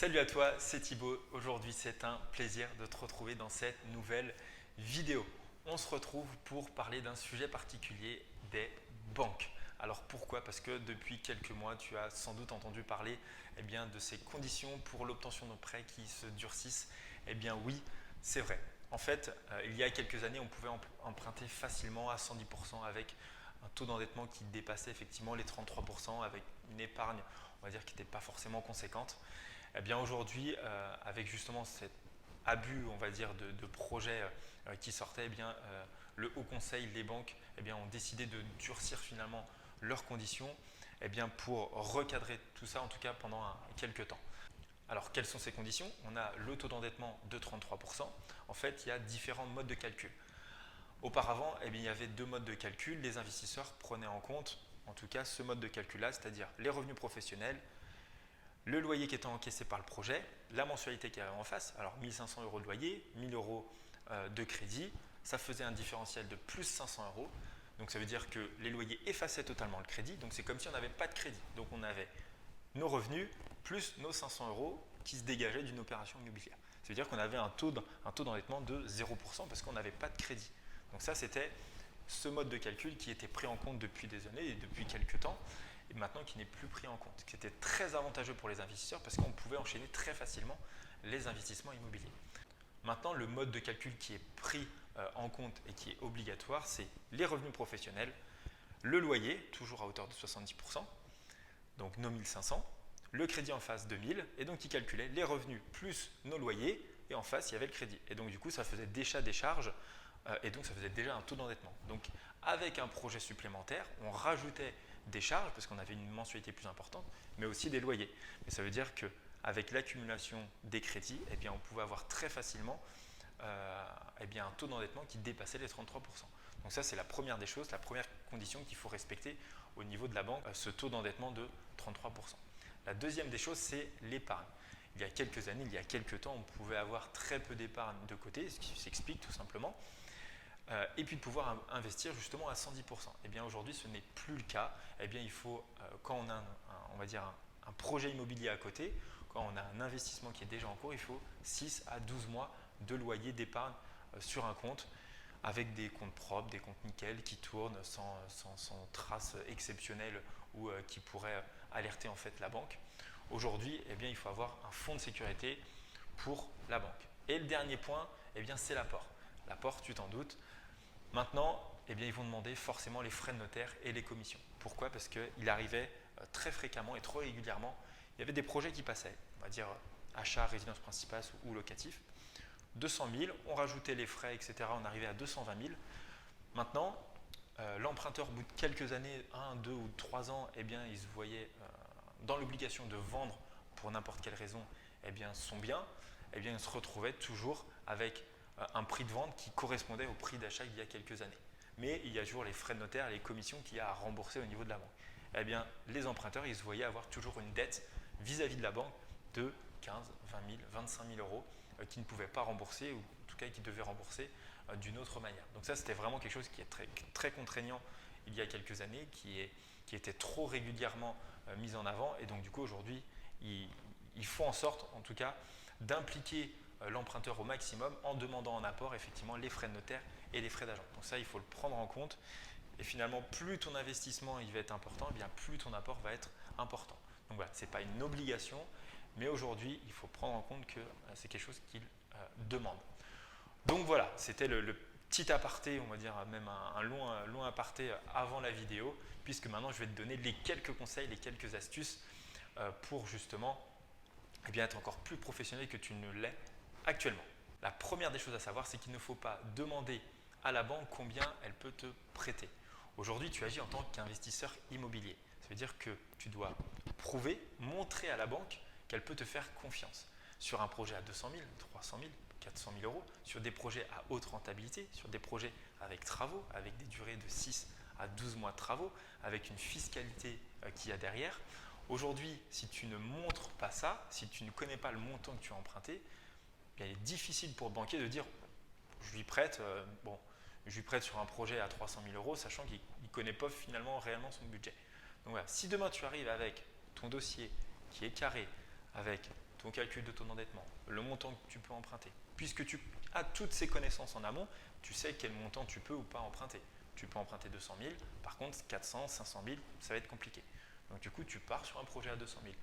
Salut à toi, c'est Thibaut. Aujourd'hui, c'est un plaisir de te retrouver dans cette nouvelle vidéo. On se retrouve pour parler d'un sujet particulier, des banques. Alors pourquoi? Parce que depuis quelques mois, tu as sans doute entendu parler de ces conditions pour l'obtention de prêts qui se durcissent. Eh bien oui, c'est vrai. En fait, il y a quelques années, on pouvait emprunter facilement à 110% avec un taux d'endettement qui dépassait effectivement les 33% avec une épargne, on va dire, qui n'était pas forcément conséquente. Eh bien aujourd'hui, avec justement cet abus, on va dire, de projets qui sortaient, le Haut Conseil, les banques ont décidé de durcir finalement leurs conditions pour recadrer tout ça, en tout cas pendant quelques temps. Alors, quelles sont ces conditions? On a le taux d'endettement de 33%. En fait, il y a différents modes de calcul. Auparavant, il y avait deux modes de calcul. Les investisseurs prenaient en compte, en tout cas, ce mode de calcul-là, c'est-à-dire les revenus professionnels, le loyer qui était encaissé par le projet, la mensualité qu'il y avait en face, alors 1 500 € de loyer, 1 000 € de crédit, ça faisait un différentiel de plus 500 €. Donc ça veut dire que les loyers effaçaient totalement le crédit, donc c'est comme si on n'avait pas de crédit. Donc on avait nos revenus plus nos 500 € qui se dégageaient d'une opération immobilière. Ça veut dire qu'on avait un taux d'endettement de 0% parce qu'on n'avait pas de crédit. Donc ça, c'était ce mode de calcul qui était pris en compte depuis des années et depuis quelques temps, et maintenant qui n'est plus pris en compte. C'était très avantageux pour les investisseurs parce qu'on pouvait enchaîner très facilement les investissements immobiliers. Maintenant, le mode de calcul qui est pris en compte et qui est obligatoire, c'est les revenus professionnels, le loyer, toujours à hauteur de 70%, donc nos 1500, le crédit en face de 1000, et donc il calculait les revenus plus nos loyers, et en face il y avait le crédit. Et donc du coup ça faisait déjà des charges, et donc ça faisait déjà un taux d'endettement. Donc avec un projet supplémentaire, on rajoutait des charges, parce qu'on avait une mensualité plus importante, mais aussi des loyers. Mais ça veut dire qu'avec l'accumulation des crédits, on pouvait avoir très facilement un taux d'endettement qui dépassait les 33%. Donc ça, c'est la première des choses, la première condition qu'il faut respecter au niveau de la banque, ce taux d'endettement de 33%. La deuxième des choses, c'est l'épargne. Il y a quelques années, il y a quelques temps, on pouvait avoir très peu d'épargne de côté, ce qui s'explique tout simplement, et puis de pouvoir investir justement à 110%. Et bien aujourd'hui, ce n'est plus le cas. Il faut, quand on a on va dire un projet immobilier à côté, quand on a un investissement qui est déjà en cours, il faut 6 à 12 mois de loyer d'épargne sur un compte, avec des comptes propres, des comptes nickel qui tournent sans traces exceptionnelles ou qui pourraient alerter en fait la banque. Aujourd'hui, il faut avoir un fonds de sécurité pour la banque. Et le dernier point, c'est l'apport. L'apport, tu t'en doutes. Maintenant, ils vont demander forcément les frais de notaire et les commissions. Pourquoi? Parce qu'il arrivait très fréquemment et trop régulièrement, il y avait des projets qui passaient, on va dire achat, résidence principale ou locatif. 200 000, on rajoutait les frais, etc. On arrivait à 220 000. Maintenant, l'emprunteur, au bout de quelques années, 1, 2 ou 3 ans, il se voyait dans l'obligation de vendre pour n'importe quelle raison son bien. Il se retrouvait toujours avec un prix de vente qui correspondait au prix d'achat il y a quelques années. Mais il y a toujours les frais de notaire et les commissions qu'il y a à rembourser au niveau de la banque. Les emprunteurs, ils se voyaient avoir toujours une dette vis-à-vis de la banque de 15, 20 000, 25 000 € qu'ils ne pouvaient pas rembourser, ou en tout cas qu'ils devaient rembourser d'une autre manière. Donc ça, c'était vraiment quelque chose qui est très, très contraignant il y a quelques années, qui était trop régulièrement mis en avant. Et donc du coup, aujourd'hui, il faut en sorte, en tout cas, d'impliquer l'emprunteur au maximum en demandant en apport effectivement les frais de notaire et les frais d'agent. Donc ça, il faut le prendre en compte. Et finalement, plus ton investissement il va être important, plus ton apport va être important. Donc voilà, ce n'est pas une obligation, mais aujourd'hui, il faut prendre en compte que c'est quelque chose qu'il demande. Donc voilà, c'était le petit aparté, on va dire même un long aparté avant la vidéo, puisque maintenant je vais te donner les quelques conseils, les quelques astuces pour justement être encore plus professionnel que tu ne l'es actuellement. La première des choses à savoir, c'est qu'il ne faut pas demander à la banque combien elle peut te prêter. Aujourd'hui, tu agis en tant qu'investisseur immobilier. Ça veut dire que tu dois prouver, montrer à la banque qu'elle peut te faire confiance sur un projet à 200 000, 300 000, 400 000 €, sur des projets à haute rentabilité, sur des projets avec travaux, avec des durées de 6 à 12 mois de travaux, avec une fiscalité qu'il y a derrière. Aujourd'hui, si tu ne montres pas ça, si tu ne connais pas le montant que tu as emprunté, il est difficile pour le banquier de dire je lui prête, je lui prête sur un projet à 300 000 €, sachant qu'il ne connaît pas finalement réellement son budget. Donc voilà, si demain tu arrives avec ton dossier qui est carré, avec ton calcul de ton endettement, le montant que tu peux emprunter. Puisque tu as toutes ces connaissances en amont, tu sais quel montant tu peux ou pas emprunter. Tu peux emprunter 200 000, par contre 400, 500 000, ça va être compliqué. Donc du coup, tu pars sur un projet à 200 000.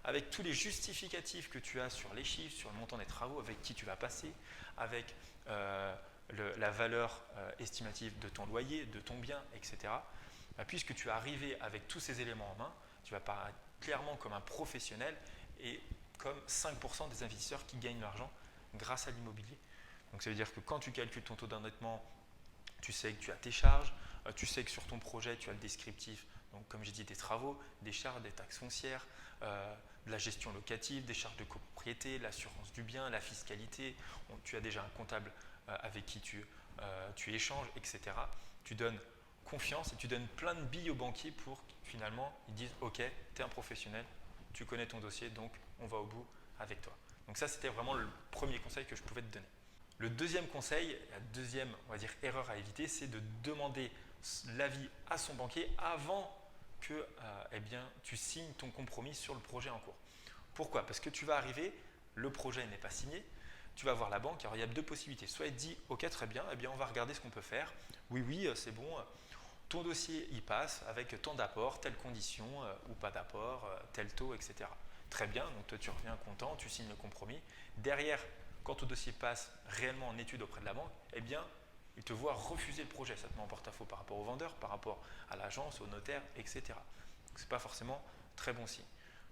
Avec tous les justificatifs que tu as sur les chiffres, sur le montant des travaux, avec qui tu vas passer, avec la valeur estimative de ton loyer, de ton bien, etc. Puisque tu es arrivé avec tous ces éléments en main, tu vas paraître clairement comme un professionnel et comme 5% des investisseurs qui gagnent l'argent grâce à l'immobilier. Donc ça veut dire que quand tu calcules ton taux d'endettement, tu sais que tu as tes charges, tu sais que sur ton projet, tu as le descriptif, donc comme j'ai dit, des travaux, des charges, des taxes foncières, de la gestion locative, des charges de copropriété, l'assurance du bien, la fiscalité, tu as déjà un comptable avec qui tu échanges, etc. Tu donnes confiance et tu donnes plein de billes aux banquiers pour finalement ils disent ok, tu es un professionnel, tu connais ton dossier, donc on va au bout avec toi. Donc ça, c'était vraiment le premier conseil que je pouvais te donner. Le deuxième conseil, la deuxième, on va dire, erreur à éviter, c'est de demander l'avis à son banquier avant que eh bien, tu signes ton compromis sur le projet en cours. Pourquoi? Parce que tu vas arriver, le projet n'est pas signé, tu vas voir la banque, alors il y a deux possibilités. Soit elle te dit ok, très bien, eh bien on va regarder ce qu'on peut faire. Oui, oui, c'est bon, ton dossier y passe avec tant d'apport, telle condition ou pas d'apport, tel taux, etc. Très bien, donc toi tu reviens content, tu signes le compromis. Derrière, quand ton dossier passe réellement en étude auprès de la banque, eh bien, il te voit refuser le projet. Ça te met en porte-à-faux par rapport au vendeur, par rapport à l'agence, au notaire, etc. Ce n'est pas forcément très bon signe.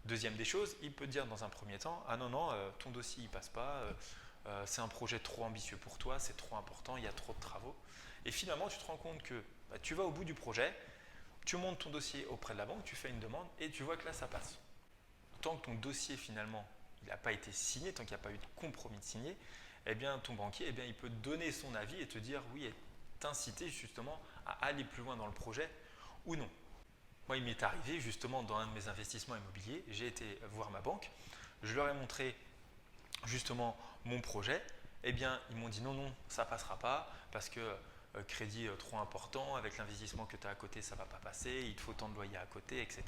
Deuxième des choses, il peut te dire dans un premier temps, ah non, non, ton dossier ne passe pas, c'est un projet trop ambitieux pour toi, c'est trop important, il y a trop de travaux. Et finalement, tu te rends compte que tu vas au bout du projet, tu montes ton dossier auprès de la banque, tu fais une demande et tu vois que là, ça passe. Tant que ton dossier, finalement, il n'a pas été signé, tant qu'il n'y a pas eu de compromis de signé, eh bien, ton banquier, eh bien, il peut donner son avis et te dire oui, et t'inciter justement à aller plus loin dans le projet ou non. Moi, il m'est arrivé justement dans un de mes investissements immobiliers, j'ai été voir ma banque, je leur ai montré justement mon projet, eh bien, ils m'ont dit non, non, ça ne passera pas parce que crédit trop important, avec l'investissement que tu as à côté, ça ne va pas passer, il te faut tant de loyer à côté, etc.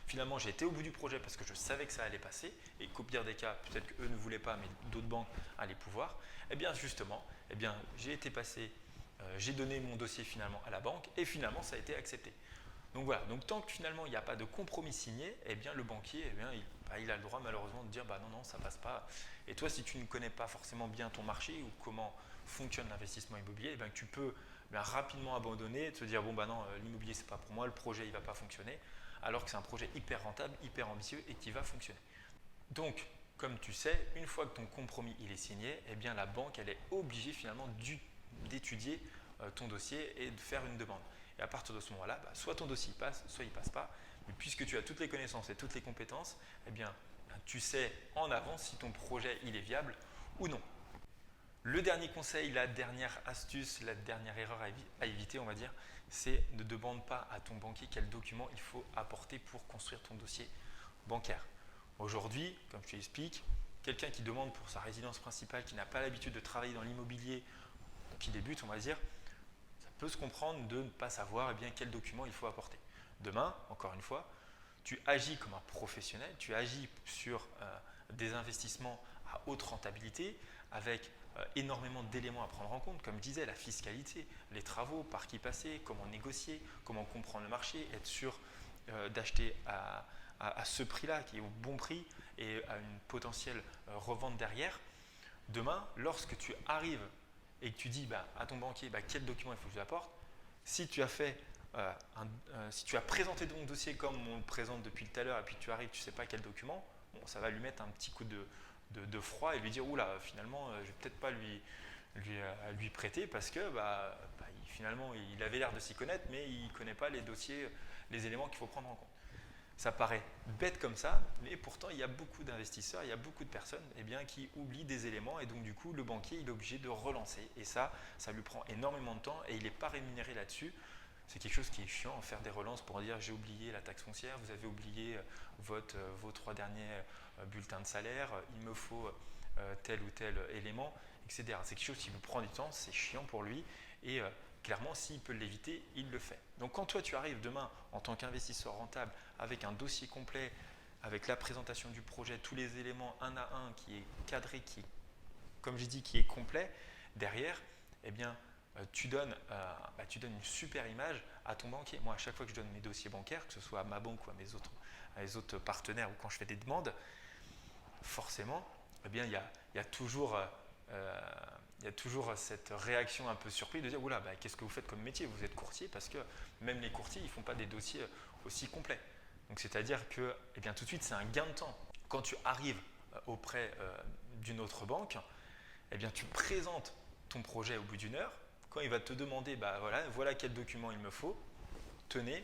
Finalement, j'ai été au bout du projet parce que je savais que ça allait passer et qu'au pire des cas, peut-être qu'eux ne voulaient pas, mais d'autres banques allaient pouvoir. Eh bien, justement, eh bien, j'ai été passé, j'ai donné mon dossier finalement à la banque et finalement, ça a été accepté. Donc voilà, donc tant que finalement il n'y a pas de compromis signé, eh bien le banquier, eh bien, il a le droit malheureusement de dire bah non, non, ça passe pas. Et toi, si tu ne connais pas forcément bien ton marché ou comment fonctionne l'investissement immobilier, eh bien, tu peux rapidement abandonner et te dire bon bah non, l'immobilier c'est pas pour moi, le projet il va pas fonctionner, alors que c'est un projet hyper rentable, hyper ambitieux et qui va fonctionner. Donc, comme tu sais, une fois que ton compromis il est signé, eh bien la banque elle est obligée finalement d'étudier ton dossier et de faire une demande. Et à partir de ce moment-là, soit ton dossier passe, soit il ne passe pas. Mais puisque tu as toutes les connaissances et toutes les compétences, eh bien, tu sais en avance si ton projet il est viable ou non. Le dernier conseil, la dernière astuce, la dernière erreur à éviter, on va dire, c'est ne demande pas à ton banquier quel document il faut apporter pour construire ton dossier bancaire. Aujourd'hui, comme je t'explique, quelqu'un qui demande pour sa résidence principale, qui n'a pas l'habitude de travailler dans l'immobilier, qui débute, on va dire, ça peut se comprendre de ne pas savoir quel document il faut apporter. Demain, encore une fois, tu agis comme un professionnel, tu agis sur des investissements à haute rentabilité avec énormément d'éléments à prendre en compte, comme je disais, la fiscalité, les travaux, par qui passer, comment négocier, comment comprendre le marché, être sûr d'acheter à ce prix-là, qui est au bon prix et à une potentielle revente derrière. Demain, lorsque tu arrives et que tu dis à ton banquier quel document il faut que tu apportes, si tu as fait si tu as présenté ton dossier comme on le présente depuis tout à l'heure et puis tu arrives, tu ne sais pas quel document, bon, ça va lui mettre un petit coup de froid et lui dire oula, finalement, je ne vais peut-être pas lui prêter parce que finalement, il avait l'air de s'y connaître, mais il ne connaît pas les dossiers, les éléments qu'il faut prendre en compte. Ça paraît bête comme ça, mais pourtant il y a beaucoup d'investisseurs, il y a beaucoup de personnes qui oublient des éléments et donc du coup le banquier il est obligé de relancer et ça lui prend énormément de temps et il n'est pas rémunéré là-dessus. C'est quelque chose qui est chiant, faire des relances pour dire j'ai oublié la taxe foncière, vous avez oublié vos 3 derniers bulletins de salaire, il me faut tel ou tel élément, etc. C'est quelque chose qui vous prend du temps, c'est chiant pour lui et clairement, s'il peut l'éviter, il le fait. Donc quand toi tu arrives demain en tant qu'investisseur rentable avec un dossier complet, avec la présentation du projet, tous les éléments un à un qui est cadré, qui est, comme j'ai dit, qui est complet, derrière, eh bien, tu donnes une super image à ton banquier. Moi, à chaque fois que je donne mes dossiers bancaires, que ce soit à ma banque ou à mes autres partenaires ou quand je fais des demandes, forcément, eh bien, il y a toujours cette réaction un peu surprise de dire oula, qu'est-ce que vous faites comme métier? Vous êtes courtier, parce que même les courtiers, ils ne font pas des dossiers aussi complets. Donc, c'est-à-dire que eh bien, tout de suite, c'est un gain de temps. Quand tu arrives auprès d'une autre banque, eh bien, tu présentes ton projet au bout d'une heure. Quand il va te demander voilà quel document il me faut, tenez,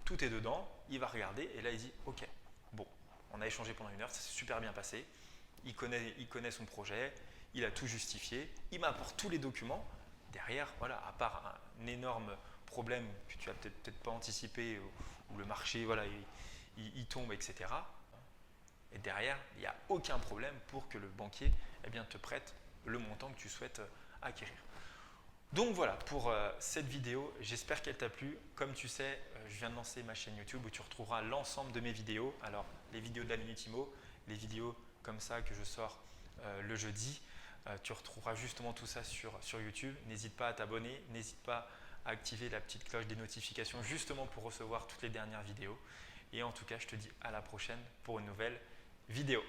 tout est dedans, il va regarder et là il dit ok, bon, on a échangé pendant une heure, ça s'est super bien passé, il connaît son projet, il a tout justifié, il m'apporte tous les documents. Derrière, voilà, à part un énorme problème que tu n'as peut-être pas anticipé, où le marché il tombe, etc. Et derrière, il n'y a aucun problème pour que le banquier te prête le montant que tu souhaites acquérir. Donc voilà pour cette vidéo, j'espère qu'elle t'a plu. Comme tu sais, je viens de lancer ma chaîne YouTube où tu retrouveras l'ensemble de mes vidéos. Alors les vidéos de la Minute Immo, les vidéos comme ça que je sors le jeudi. Tu retrouveras justement tout ça sur YouTube. N'hésite pas à t'abonner, n'hésite pas à activer la petite cloche des notifications justement pour recevoir toutes les dernières vidéos. Et en tout cas, je te dis à la prochaine pour une nouvelle vidéo.